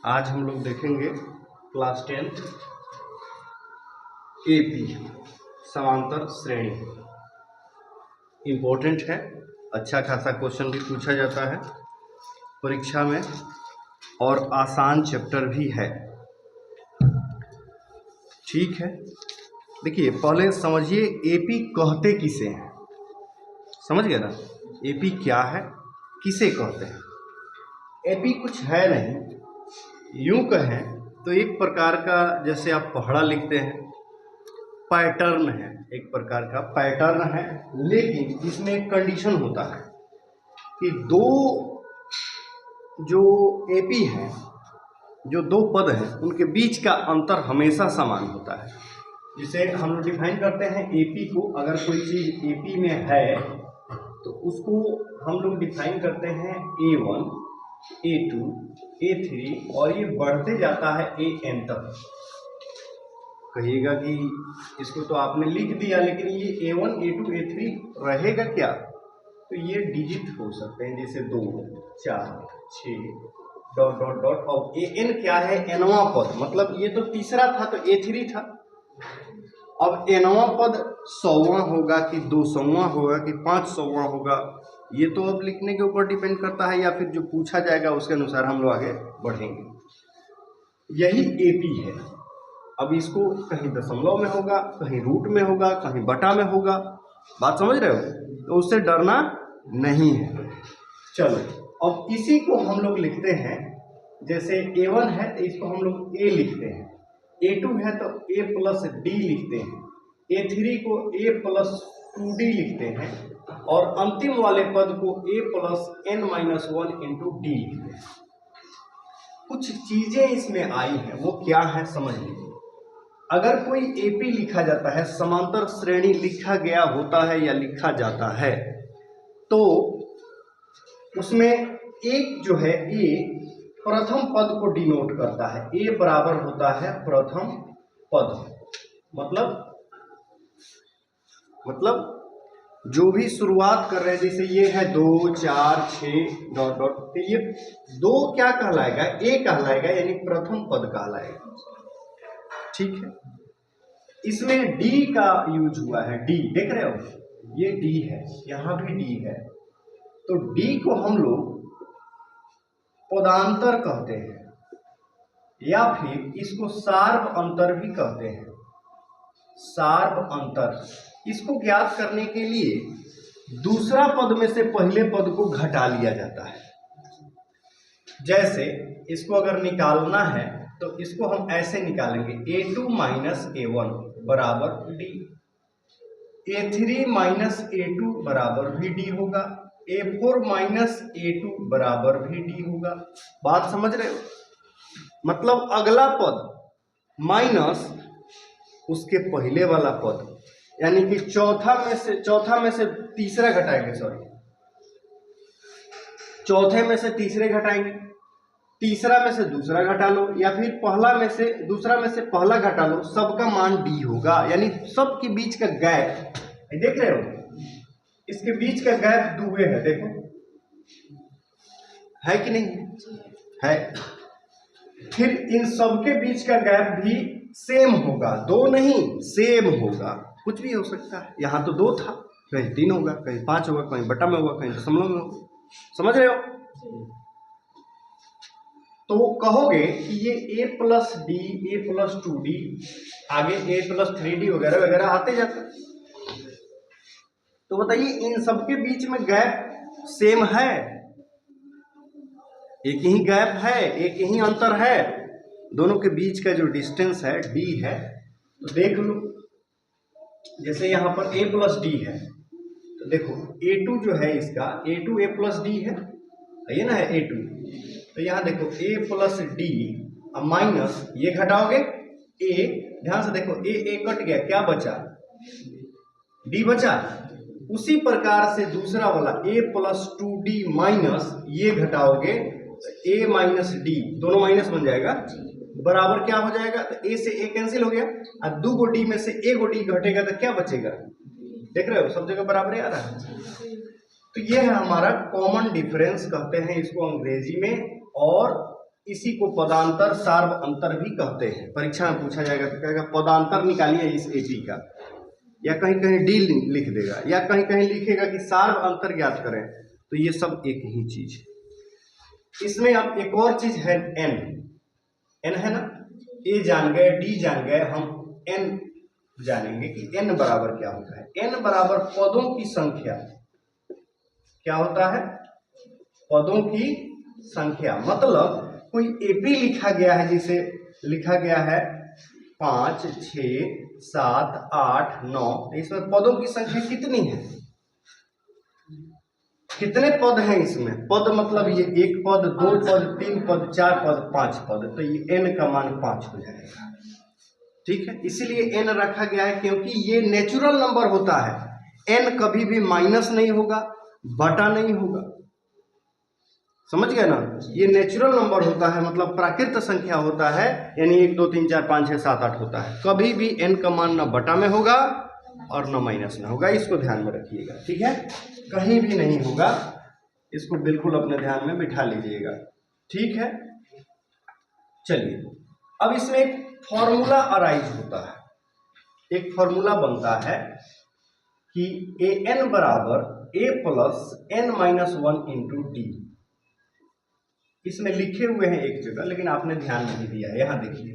आज हम लोग देखेंगे क्लास 10th एपी समांतर श्रेणी। इम्पोर्टेंट है, अच्छा खासा क्वेश्चन भी पूछा जाता है परीक्षा में और आसान चैप्टर भी है। ठीक है, देखिए पहले समझिए एपी कहते किसे हैं। समझ गए ना, एपी क्या है, किसे कहते हैं। एपी कुछ है नहीं, यूं कहें तो एक प्रकार का, जैसे आप पहाड़ा लिखते हैं, पैटर्न है, एक प्रकार का पैटर्न है। लेकिन इसमें एक कंडीशन होता है कि दो जो एपी हैं, जो दो पद हैं, उनके बीच का अंतर हमेशा समान होता है। जिसे हम लोग डिफाइन करते हैं एपी को, अगर कोई चीज एपी में है तो उसको हम लोग डिफाइन करते हैं A1, A2, A3 और ये बढ़ते जाता है AN तक। कहिएगा कि इसको तो आपने लिख दिया, लेकिन ये A1, A2, A3 रहेगा क्या? तो ये डिजिट हो सकते हैं, जैसे 2, 4, 6 डॉट डॉट डॉट। और AN क्या है? nवां पद, मतलब ये तो तीसरा था तो A3 था। अब nवां पद 100वां होगा कि 200वां होगा कि 500वां होगा, ये तो अब लिखने के ऊपर डिपेंड करता है, या फिर जो पूछा जाएगा उसके अनुसार हम लोग आगे बढ़ेंगे। यही एपी है। अब इसको कहीं दशमलव में होगा, कहीं रूट में होगा, कहीं बटा में होगा। बात समझ रहे हो? तो उससे डरना नहीं है। चलो, अब इसी को हम लोग लिखते हैं, जैसे A1 है तो इसको हम लोग A लिखते हैं, A2 है तो A प्लस D लिखते हैं, A3 को A प्लस 2D लिखते हैं, और अंतिम वाले पद को A plus n-1 into D लिखते हैं। कुछ चीजें इसमें आई हैं, वो क्या है समझ लीजिए। अगर कोई एपी लिखा जाता है, समांतर श्रेणी लिखा गया होता है या लिखा जाता है, तो उसमें एक जो है ए प्रथम पद को डिनोट करता है। ए बराबर होता है प्रथम पद, मतलब जो भी शुरुआत कर रहे हैं, जैसे ये है 2, 4, 6 डॉट डॉट, तो ये 2 क्या कहलाएगा? ए कहलाएगा, यानी प्रथम पद कहलाएगा। ठीक है, इसमें डी का यूज हुआ है। डी देख रहे हो, ये डी है, यहां भी डी है, तो डी को हम लोग पदांतर कहते हैं, या फिर इसको सार्व अंतर भी कहते हैं। सार्व अंतर, इसको ज्ञात करने के लिए दूसरा पद में से पहले पद को घटा लिया जाता है। जैसे इसको अगर निकालना है तो इसको हम ऐसे निकालेंगे, A2 माइनस A1 बराबर D, A3 माइनस A2 बराबर भी D होगा, A4 माइनस A2 बराबर भी D होगा। बात समझ रहे हो? मतलब अगला पद माइनस उसके पहले वाला पद, यानी कि चौथा में से तीसरा घटाएंगे, चौथे में से तीसरे घटाएंगे, तीसरा में से दूसरा घटा लो, या फिर दूसरा में से पहला घटा लो, सबका मान D होगा। यानी सबके बीच का गैप देख रहे हो, इसके बीच का गैप 2 है, देखो है कि नहीं है। फिर इन सबके बीच का गैप भी सेम होगा, 2 नहीं सेम होगा। कुछ भी हो सकता है, यहां तो 2 था, कहीं 3 होगा, कहीं 5 होगा, कहीं बटा में होगा, कहीं दशमलव में होगा। समझ रहे हो? तो कहोगे कि ये A plus D, A plus 2D, आगे A प्लस 3D वगैरह वगैरह आते जाते, तो बताइए इन सबके बीच में गैप सेम है? एक ही गैप है, एक ही अंतर है, दोनों के बीच का जो डिस्टेंस है D है। तो देख लो, जैसे यहां पर A प्लस D है, तो देखो A2 जो है इसका, A2 A प्लस D है, ये ना है A2, तो यहां देखो A प्लस D माइनस, ये घटाओगे A, ध्यान से देखो A कट गया, क्या बचा? D बचा। उसी प्रकार से दूसरा वाला A प्लस 2D माइनस, ये घटाओगे तो A माइनस D, दोनों माइनस बन जाएगा, बराबर क्या हो जाएगा? तो A से A कैंसिल हो गया, और 2 को D में से 1 को D घटेगा तो क्या बचेगा? देख रहे हो, सब जगह बराबर आ रहा है। तो ये है हमारा कॉमन डिफरेंस कहते हैं इसको अंग्रेजी में, और इसी को पदांतर सार्व अंतर भी कहते हैं। परीक्षा में पूछा जाएगा तो कहेगा पदांतर निकालिए इस एपी का, या कहीं कहीं डी लिख देगा, या कहीं कहीं लिखेगा कि सार्व अंतर ज्ञात करें। तो ये सब एक ही चीज है। इसमें अब एक और चीज है एन। एन है ना, ए जान गए, डी जान गए, हम एन जानेंगे कि एन बराबर क्या होता है। एन बराबर पदों की संख्या। क्या होता है? पदों की संख्या। मतलब कोई एपी लिखा गया है, जिसे लिखा गया है 5, 6, 7, 8, 9, इसमें पदों की संख्या कितनी है? कितने पद हैं इसमें? पद मतलब ये 1 पद, 2 पद, 3 पद, 4 पद, 5 पद, तो ये n का मान 5 हो जाएगा। ठीक है, इसीलिए n रखा गया है क्योंकि ये नेचुरल नंबर होता है। n कभी भी माइनस नहीं होगा, बटा नहीं होगा। समझ गए ना? ये नेचुरल नंबर होता है, मतलब प्राकृत संख्या होता है, यानी 1 2 3 4 5 6 7 8 होता है। कभी भी n का मान न बटा में होगा और न माइनस में होगा। इसको ध्यान में रखिएगा, ठीक है? कहीं भी नहीं होगा, इसको बिल्कुल अपने ध्यान में बिठा लीजिएगा, ठीक है? चलिए, अब इसमें एक फॉर्मूला अराइज होता है। एक फॉर्मूला बनता है कि an बराबर a plus n minus 1 into D. इसमें लिखे हुए हैं एक जगह, लेकिन आपने ध्यान नहीं दिया है। यहां देखिए,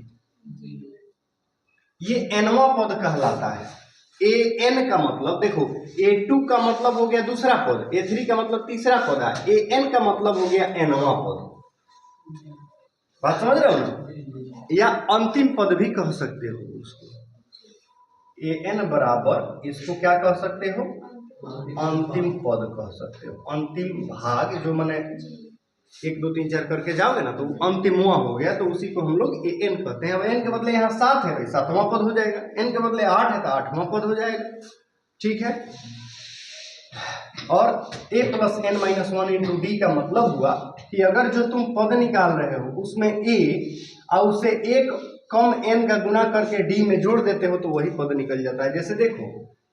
ये nवां पद कहलाता है। an का मतलब देखो, a2 का मतलब हो गया दूसरा पद, a3 का मतलब तीसरा पद है, an का मतलब हो गया nवां पद। बात समझ रहे हो ना? या अंतिम पद भी कह सकते हो उसको। an बराबर, इसको क्या कह सकते हो? अंतिम पद कह सकते हो। अंतिम भाग, जो मैंने 1 2 3 4 करके जाओगे ना, तो अंतिमवा हो गया, तो उसी को हम लोग n कहते हैं। अब n के बदले यहाँ 7 है, 7वां पद हो जाएगा। n के बदले 8 है तो 8वां पद हो जाएगा, ठीक है? और a plus n minus 1 into D का मतलब हुआ कि अगर जो तुम पद निकाल रहे हो उसमें a और उसे एक कम n का गुना करके d में जोड़ देते हो, तो वही पद निकल जाता है। जैसे देखो,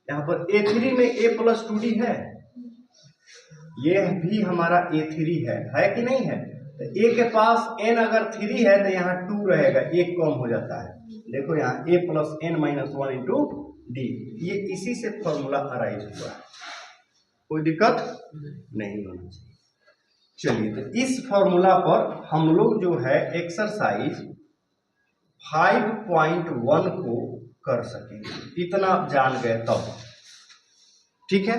यहाँ पर a3 में a प्लस 2d है, ये भी हमारा a3 है कि नहीं है? तो a के पास n अगर 3 है तो यहाँ 2 रहेगा, एक कम हो जाता है। देखो यहाँ a plus n minus 1 into D, ये इसी से फॉर्मूला अराइज हुआ है। कोई दिक्कत नहीं होनी चाहिए। चलिए, तो इस फॉर्मूला पर हम लोग जो है एक्सरसाइज 5.1 को कर सकेंगे। इतना जान गए तब, ठीक है?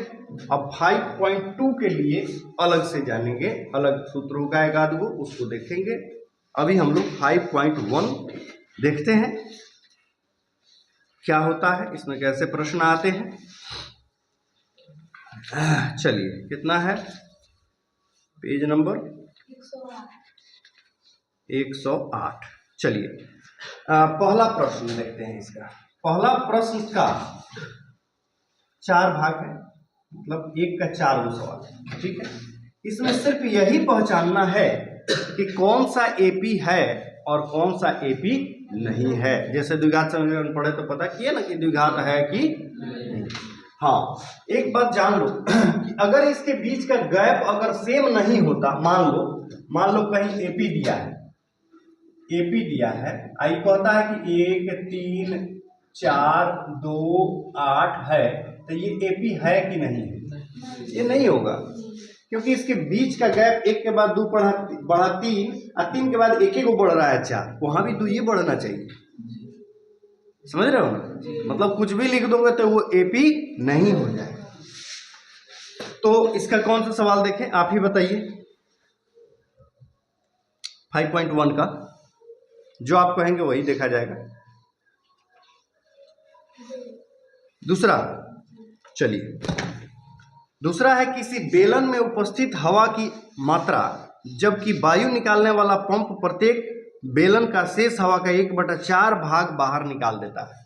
अब 5.2 के लिए अलग से जानेंगे, अलग सूत्र होगा एक आध गो, उसको देखेंगे। अभी हम लोग 5.1 देखते हैं क्या होता है, इसमें कैसे प्रश्न आते हैं। चलिए, कितना है? Page number 108। चलिए, पहला प्रश्न देखते हैं इसका। पहला प्रश्न का 4 भाग है, मतलब 1 का 4 सवाल, ठीक है? इसमें सिर्फ यही पहचानना है कि कौन सा एपी है और कौन सा एपी नहीं है। जैसे द्विघात समीकरण पढ़े तो पता किए ना कि द्विघात है कि नहीं। हाँ, एक बात जान लो कि अगर इसके बीच का गैप अगर सेम नहीं होता, मान लो कहीं एपी दिया है, एपी दिया है, आई कहता है कि 1 3 4 2 8 है, तो ये एपी है कि नहीं है? ये नहीं होगा, क्योंकि इसके बीच का गैप 1 के बाद 2 बढ़ा 3 और 3 के बाद 1 को बढ़ रहा है 4, वहां भी 2 ये बढ़ना चाहिए। समझ रहे हो ना? मतलब कुछ भी लिख दोगे तो वो एपी नहीं हो जाएगा। तो इसका कौन सा सवाल देखें, आप ही बताइए। 5.1 का जो आप कहेंगे वही देखा जाएगा। दूसरा, चलिए, दूसरा है किसी बेलन में उपस्थित हवा की मात्रा, जबकि वायु निकालने वाला पंप प्रत्येक बेलन का शेष हवा का 1/4 भाग बाहर निकाल देता है।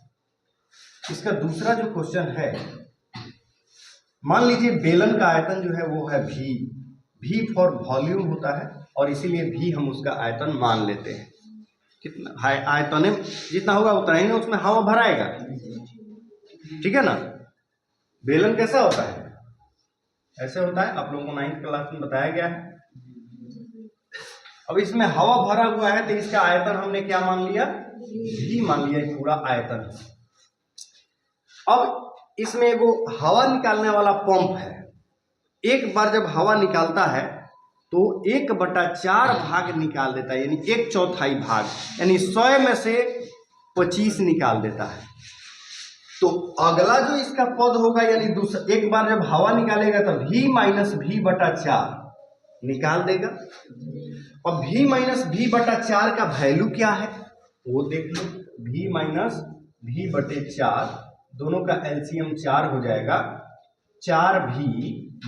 इसका दूसरा जो क्वेश्चन है, मान लीजिए बेलन का आयतन जो है वो है v फॉर वॉल्यूम होता है, और इसीलिए v हम उसका आयतन मान लेते हैं। कितना आयतन जितना होगा उतना ही ना उसमें हवा भराएगा, ठीक है ना? बेलन कैसा होता है? ऐसे होता है, आप लोगों को 9th क्लास में बताया गया है। अब इसमें हवा भरा हुआ है तो इसका आयतन हमने क्या मान लिया, V मान लिया, पूरा आयतन। अब इसमें एगो हवा निकालने वाला पंप है। एक बार जब हवा निकालता है तो 1/4 भाग निकाल देता है, यानी 1/4 भाग, यानी 100 में से 25 निकाल देता है। तो अगला जो इसका पद होगा, यानी दूसरा, एक बार जब हवा निकालेगा तो V माइनस V/4 निकाल देगा। और V माइनस V/4 का वैल्यू क्या है वो देख लो। V माइनस V/4 दोनों का एलसीएम 4 हो जाएगा। 4V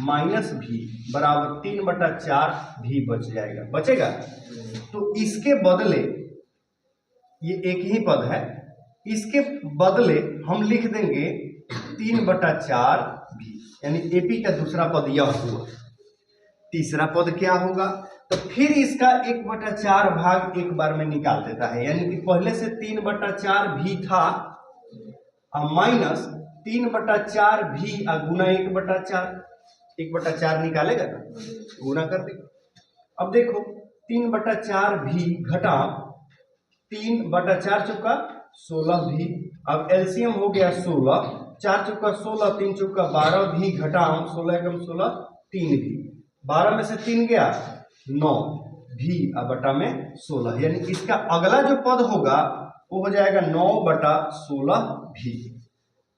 माइनस V बराबर 3/4 V बच जाएगा, बचेगा। तो इसके बदले, ये एक ही पद है, इसके बदले हम लिख देंगे 3/4 V, यानी AP का दूसरा पद यह हुआ। तीसरा पद क्या होगा, तो फिर इसका 1/4 भाग एक बार में निकाल देता है, यानी कि पहले से 3/4 V था और माइनस 3/4 V गुना 1/4, 1/4 निकालेगा ना, गुना कर देगा। अब देखो 3/4 V घटा 3/4 चुका 16 V। अब एलसीएम हो गया 16, 4 चुका 16, 3 चुका 12 V घटा 16 कम 16 3 V, 12 में से 3 गया 9 V अब बटा में 16, यानी इसका अगला जो पद होगा वो हो जाएगा 9/16 V।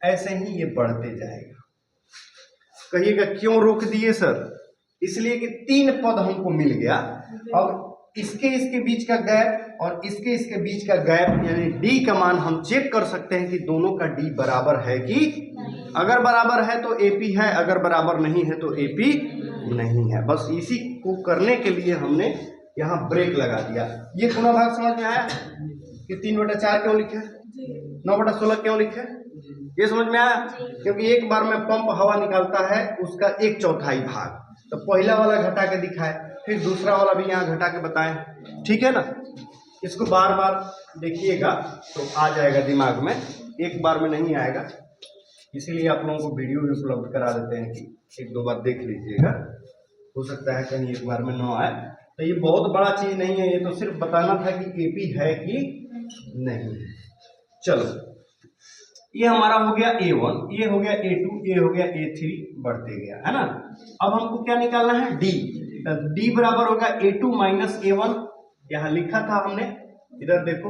ऐसे ही ये बढ़ते जाएगा। कहिएगा क्यों रोक दिए सर? इसलिए कि 3 पद हमको मिल गया। अब इसके बीच का गैप और इसके बीच का गैप, यानी D का मान हम चेक कर सकते हैं कि दोनों का D बराबर है कि अगर बराबर है तो AP है, अगर बराबर नहीं है तो AP नहीं है। बस इसी को करने के लिए हमने यहाँ ब्रेक लगा दिया। ये पूरा भाग समझ में आया कि 3/4 क्यों लिखे, 9/16 क्यों लिखे, ये समझ में आया? क्योंकि एक बार में पंप हवा निकालता है उसका 1/4 भाग, तो पहला वाला घटा के दिखाए, फिर दूसरा वाला भी यहाँ घटा के बताएं, ठीक है ना। इसको बार बार देखिएगा तो आ जाएगा दिमाग में, एक बार में नहीं आएगा। इसीलिए आप लोगों को वीडियो भी उपलब्ध करा देते हैं कि 1-2 बार देख लीजिएगा, हो सकता है कहीं एक बार में न आए। तो ये बहुत बड़ा चीज नहीं है, ये तो सिर्फ बताना था कि AP है कि नहीं है। चलो, ये हमारा हो गया A1, ये हो गया A2, ये हो गया A3, बढ़ते गया है ना। अब हमको क्या निकालना है, D। तो D बराबर होगा A2 माइनस A1, यहां लिखा था हमने, इधर देखो,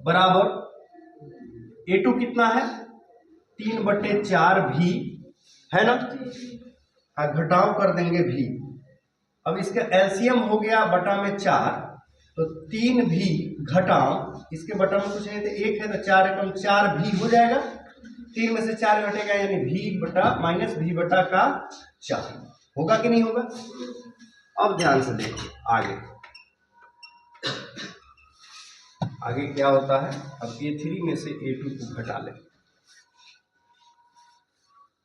बराबर A2 कितना है 3/4 V है ना, घटाव कर देंगे V। अब इसका एलसीएम हो गया बटा में 4, तो 3V घटाव इसके बटा में कुछ नहीं तो 1 है, तो 4 एकम 4V हो जाएगा। 3 में से 4 घटेगा, यानी V बटा माइनस V बटा का 4 होगा कि नहीं होगा। अब ध्यान से देखो आगे क्या होता है। अब A3 में से A2 को घटा लें।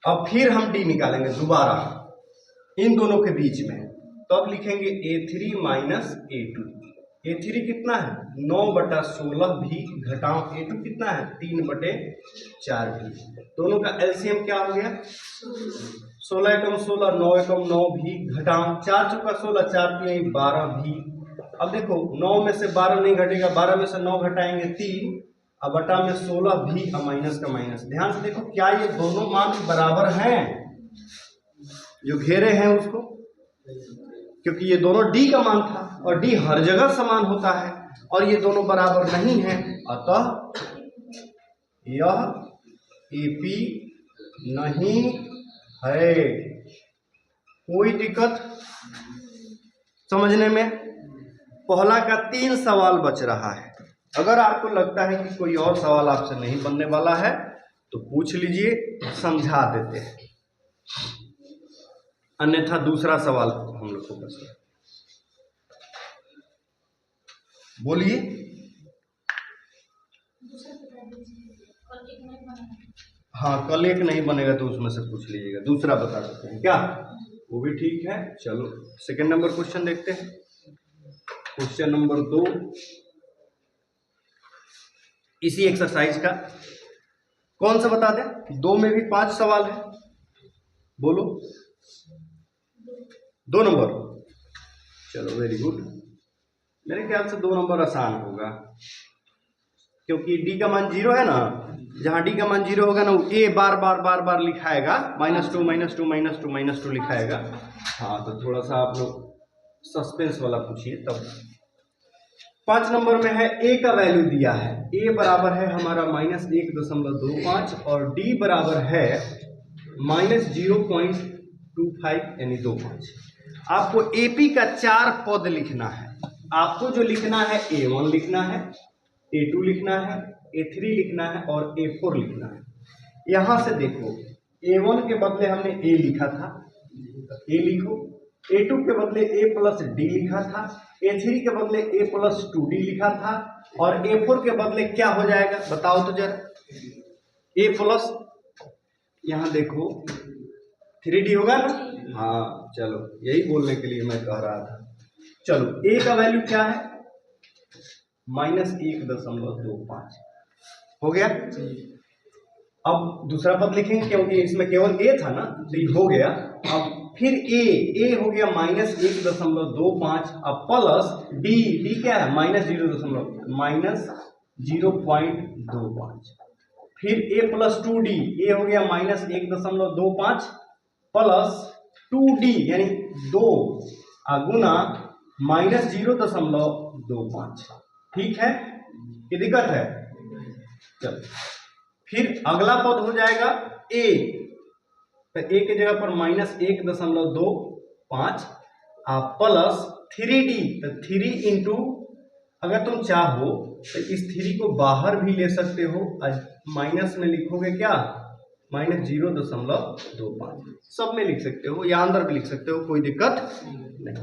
अब फिर हम D निकालेंगे दोबारा इन दोनों के बीच में, तो अब लिखेंगे A3 माइनस A2। A3 कितना है 9/16 V घटाओ A2 कितना है 3/4 V। दोनों का एलसीएम क्या हो गया 16 एकम 16, 9 एकम 9 V घटाओ 4 चुका 16, 4 3 12 V। अब देखो 9 में से 12 नहीं घटेगा, 12 में से 9 घटाएंगे 3, अब बटा में 16 V और माइनस का माइनस। ध्यान से देखो क्या ये दोनों मान बराबर हैं, जो घेरे हैं उसको, क्योंकि ये दोनों D का मान था और D हर जगह समान होता है, और ये दोनों बराबर नहीं हैं, अतः यह AP नहीं है। कोई दिक्कत समझने में? पहला का 3 सवाल बच रहा है। अगर आपको लगता है कि कोई और सवाल आपसे नहीं बनने वाला है तो पूछ लीजिए, समझा देते हैं, अन्यथा दूसरा सवाल हम लोग को बचा। बोलिए। हाँ, कल एक नहीं बनेगा तो उसमें से पूछ लीजिएगा, दूसरा बता सकते हैं क्या, वो भी ठीक है। चलो सेकंड नंबर क्वेश्चन देखते हैं। क्वेश्चन नंबर 2 इसी एक्सरसाइज का, कौन सा बता दें? 2 में भी 5 सवाल है, बोलो। 2 नंबर चलो वेरी गुड। मेरे ख्याल से 2 नंबर आसान होगा, क्योंकि डी का मान 0 है ना, जहाँ डी का मान 0 होगा ना, वो ए बार बार बार बार लिखाएगा, -2 -2 -2 -2 लिखाएगा। हाँ, तो थोड़ा सा आप लोग सस्पेंस वाला पूछिए तब। 5 नंबर में है ए का वैल्यू दिया है, ए बराबर है हमारा -1.25 और डी बराबर है -0.25 यानी 25। आपको एपी का 4 पद लिखना है। आपको जो लिखना है A1 लिखना है, A2 लिखना है, A3 लिखना है और A4 लिखना है। यहां से देखो, A1 के बदले हमने A लिखा था, A लिखो। A2 के बदले A+D लिखा था, A3 के बदले A+2D लिखा था, और A4 के बदले क्या हो जाएगा बताओ तो जरा। A प्लस, यहां देखो 3D होगा ना। हाँ चलो, यही बोलने के लिए मैं कह रहा था। चलो A का वैल्यू क्या है, -1.25 हो गया। अब दूसरा पद लिखेंगे, क्योंकि इसमें केवल A था ना, तो ये हो गया। अब फिर A हो गया -1.25, अब प्लस D क्या है -0.25, फिर A+2D, A हो गया -1.25 प्लस 2D यानी 2 गुना -0.25। ठीक है कि दिक्कत है? चलो फिर अगला पद हो जाएगा A, तो A की जगह पर -1.25 प्लस 3D, तो 3 इंटू, अगर तुम चाहो तो इस 3 को बाहर भी ले सकते हो, माइनस में लिखोगे क्या -0.25, सब में लिख सकते हो या अंदर भी लिख सकते हो, कोई दिक्कत नहीं।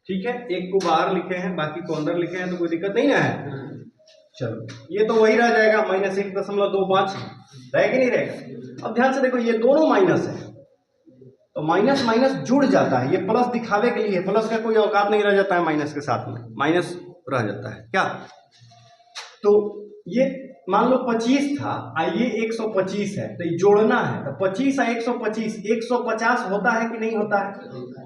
ठीक है, एक को बाहर लिखे हैं, बाकी को अंदर लिखे हैं, तो कोई दिक्कत नहीं ना है। चलो ये तो वही रह जाएगा, -1.25 रहेगा नहीं रहेगा। अब ध्यान से देखो, ये दोनों माइनस है, तो माइनस माइनस जुड़ जाता है, ये प्लस दिखावे के लिए, प्लस का कोई औकात नहीं रह जाता है, माइनस के साथ में माइनस रह जाता है क्या। तो ये मान लो 25 था, ये 125 है, तो ये जोड़ना है, तो 25 और 125 150 होता है कि नहीं होता है।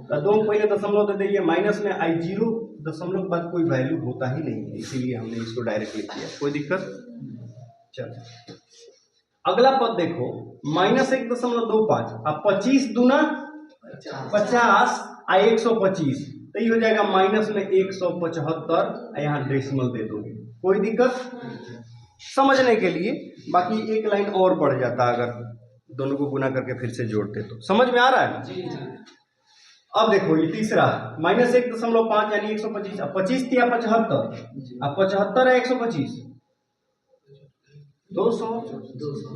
तो 2 पहले दशमलव दे दिए, माइनस में 0 दशमलव के बाद कोई वैल्यू होता ही नहीं है, इसीलिए हमने इसको डायरेक्ट लिख दिया, कोई दिक्कत। चलो अगला पद देखो, -1.25, अब 25 दूना 50 और 125, तो ये हो जाएगा माइनस में 175, यहाँ डेसिमल दे दोगे, कोई दिक्कत समझने के लिए। बाकी एक लाइन और बढ़ जाता अगर दोनों को गुना करके फिर से जोड़ते, तो समझ में आ रहा है ना। अब देखो ये तीसरा, -1.5 यानी 125, अब 25 या 75, अब 75 है 125 200,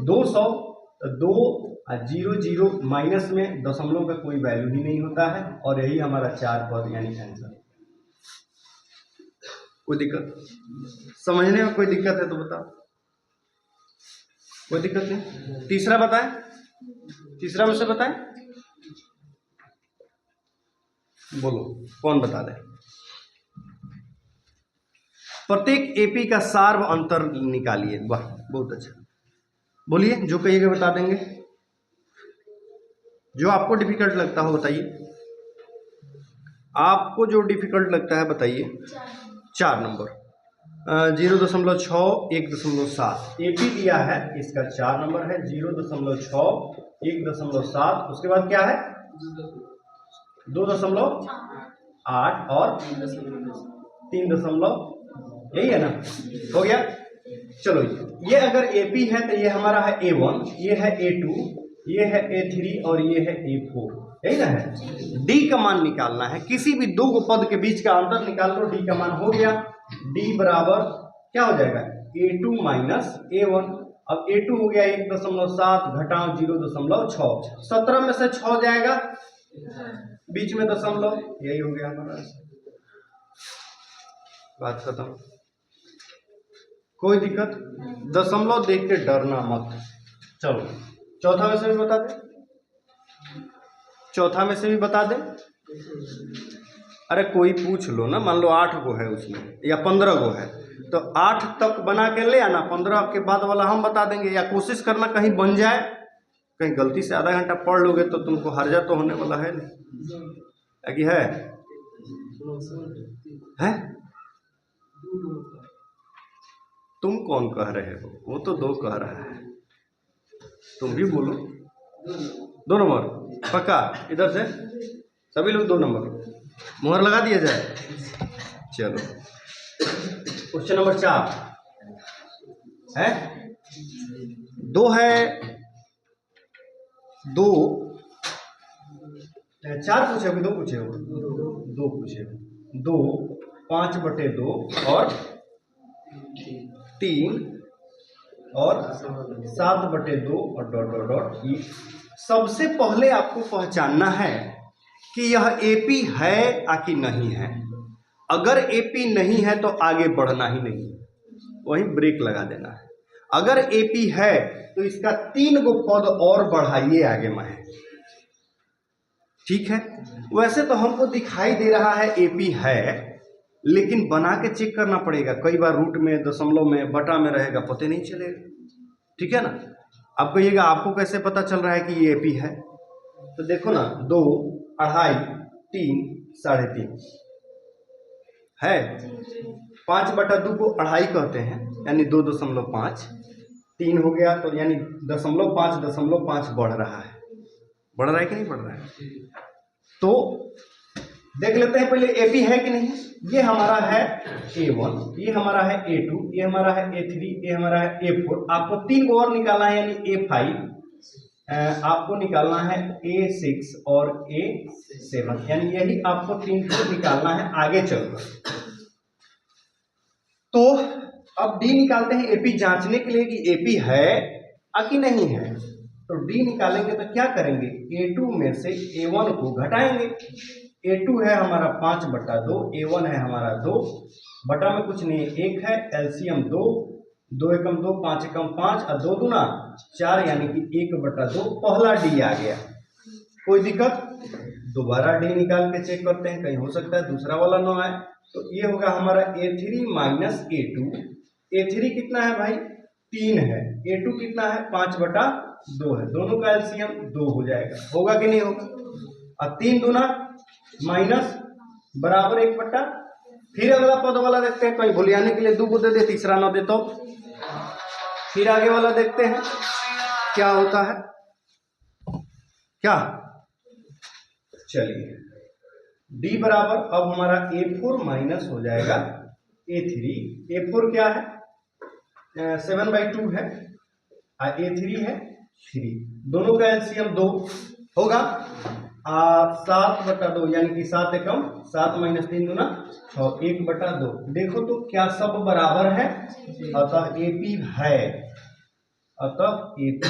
200, 2 और 0 0 माइनस में दशमलव का कोई वैल्यू ही नहीं होता है, और यही हमारा 4 पद यानी आंसर। कोई दिक्कत समझने में, कोई दिक्कत है तो बताओ, कोई दिक्कत नहीं। तीसरा बताएं, तीसरा में से बताएं, बोलो कौन बता दे। प्रत्येक एपी का सार्व अंतर निकालिए। वाह बहुत अच्छा, बोलिए जो कहिएगा बता देंगे, जो आपको डिफिकल्ट लगता हो बताइए, आपको जो डिफिकल्ट लगता है बताइए। 4 नंबर 0.6 1.7 एपी दिया है, इसका 4 नंबर है 0.6 1.7, उसके बाद क्या है 2.8 और 3, यही है ना, हो गया। चलो ये अगर AP है तो ये हमारा है A1, ये है A2, ये है A3 और ये है A4, यही ना है। D का मान निकालना है, किसी भी दो पद के बीच का अंतर निकाल लो, D का मान हो गया, D बराबर क्या हो जाएगा A2 माइनस A1। अब A2 हो गया 1.7 घटाओ 0.6, 17 में से 6 जाएगा, बीच में दशमलव, यही हो गया हमारा, बात खत्म, कोई दिक्कत। दशमलव देख के डरना मत। चलो चौथा में से भी बता दे, चौथा में से भी बता दे। अरे कोई पूछ लो ना, मान लो 8 गो है उसमें या 15 गो है, तो 8 तक बना के ले आना, 15 के बाद वाला हम बता देंगे, या कोशिश करना कहीं बन जाए, कहीं गलती से आधा घंटा पढ़ लोगे तो तुमको हर्जा तो होने वाला है नहीं, कि है है? तुम कौन कह रहे हो? वो तो 2 कह रहा है, तुम भी बोलो। 2 नंबर पक्का? इधर से सभी लोग 2 नंबर मुहर लगा दिया जाए। चलो क्वेश्चन नंबर 4 है, 2 है, 2 4 पूछे हो कि 2 पूछे हो? 2 पूछे हो। 2 5/2 और 3 और 7/2 और डॉट डॉट डॉट ई। सबसे पहले आपको पहचानना है कि यह एपी है या कि नहीं है। अगर एपी नहीं है तो आगे बढ़ना ही नहीं, वहीं ब्रेक लगा देना है। अगर एपी है तो इसका 3 गो पद और बढ़ाइए आगे में, ठीक है। वैसे तो हमको दिखाई दे रहा है एपी है, लेकिन बना के चेक करना पड़ेगा। कई बार रूट में, दशमलव में, बटा में रहेगा, पता नहीं चलेगा, ठीक है ना। अब कहिएगा आपको कैसे पता चल रहा है कि ये एपी है? तो देखो ना, 2 2.5 3 3.5 है। 5/2 को 2.5 कहते हैं, यानी 2.5। 3 हो गया तो यानी 0.5 बढ़ रहा है। बढ़ रहा है कि नहीं बढ़ रहा है? तो देख लेते हैं पहले एपी है कि नहीं। ये हमारा है A1, ये हमारा है A2, ये हमारा है A3, ये हमारा है A4। आपको 3 को और निकालना है, यानी A5, आपको निकालना है A6 और A7, यानी यही आपको 3 को निकालना है आगे चलकर। तो अब डी निकालते हैं एपी जांचने के लिए कि एपी है या कि नहीं है। तो डी निकालेंगे तो क्या करेंगे, A2 में से A1 को घटाएंगे। A2 है हमारा 5/2, A1 है हमारा 2, बटा में कुछ नहीं, 1 है, एलसीएम 2, 2 एकम 2, 5 एकम 5 और 2 दूना 4, यानी कि 1/2। पहला डी आ गया, कोई दिक्कत? दोबारा डी निकाल के चेक करते हैं, कहीं हो सकता है दूसरा वाला ना आए। तो ये होगा हमारा A3 माइनस A2। A3 कितना है भाई? 3 है। A2 कितना है? 5/2 है। दोनों का एलसीएम 2 हो जाएगा, होगा कि नहीं होगा? और 3 दूना माइनस बराबर 1/। फिर अगला पद वाला देखते हैं, कहीं भूलियाने के लिए 2 को दे दे, तीसरा ना दे तो। फिर आगे वाला देखते हैं क्या होता है, क्या? चलिए डी बराबर अब हमारा A4 माइनस हो जाएगा A3। A4 क्या है? 7/2 है, और A3 है 3। दोनों का एलसीएम 2 होगा। 7/2 यानी कि 7 एकम 7 माइनस 3 दूना 6, 1/2। देखो तो क्या सब बराबर है, अतः एपी है, अतः एपी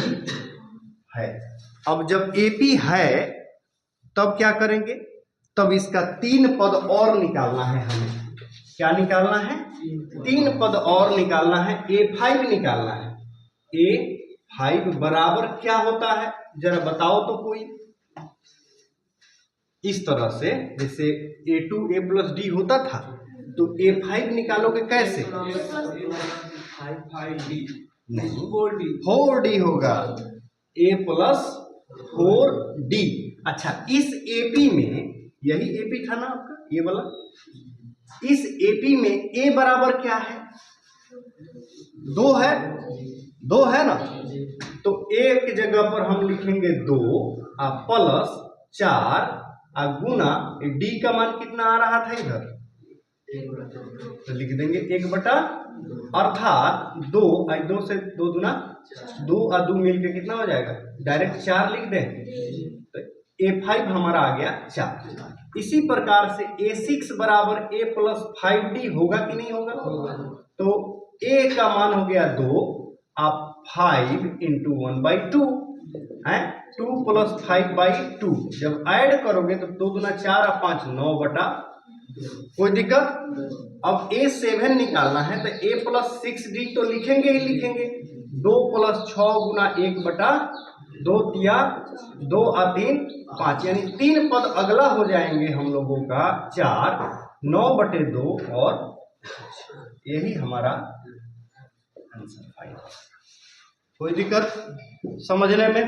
है। अब जब एपी है तब क्या करेंगे, तब इसका 3 पद और निकालना है हमें। क्या निकालना है? 3 पद और निकालना है, A5 निकालना है। A5 बराबर क्या होता है, जरा बताओ तो कोई। इस तरह से जैसे A2 A प्लस डी होता था, तो A5 निकालोगे कैसे? 5D नहीं, 4D होगा। A plus 4D। अच्छा, इस एपी में, यही एपी था ना आपका ये वाला, इस एपी में A बराबर क्या है? 2 है, 2 है ना। तो A की जगह पर हम लिखेंगे 2 प्लस 4 गुना डी का मान कितना आ रहा था इधर, तो लिख देंगे 1/, अर्थात 2 से 2 दूना 2 और 2 मिलके कितना हो जाएगा, डायरेक्ट 4 लिख दें। तो A5 हमारा आ गया 4। इसी प्रकार से A6 बराबर A प्लस 5D होगा कि नहीं होगा? तो A का मान हो गया 2, आप 5 इंटू 1/2 है, 2 प्लस 5/2। जब ऐड करोगे तो 2 दूना 4 और 5 9/। कोई दिक्कत? अब A7 निकालना है, तो A प्लस 6D तो लिखेंगे ही लिखेंगे। 2 प्लस 6 गुना 1/2, 3 2 और 3 5, यानी 3 पद अगला हो जाएंगे हम लोगों का 4, 9/2 और यही हमारा आंसर फाइनल। कोई दिक्कत समझने में?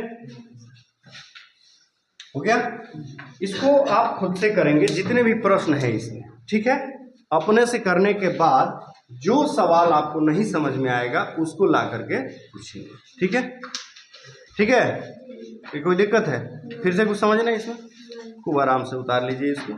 हो गया। इसको आप खुद से करेंगे जितने भी प्रश्न है इसमें, ठीक है। अपने से करने के बाद जो सवाल आपको नहीं समझ में आएगा उसको ला करके पूछेंगे, ठीक है। ठीक है, कोई दिक्कत है? फिर से कुछ समझना है इसमें? खूब आराम से उतार लीजिए इसको।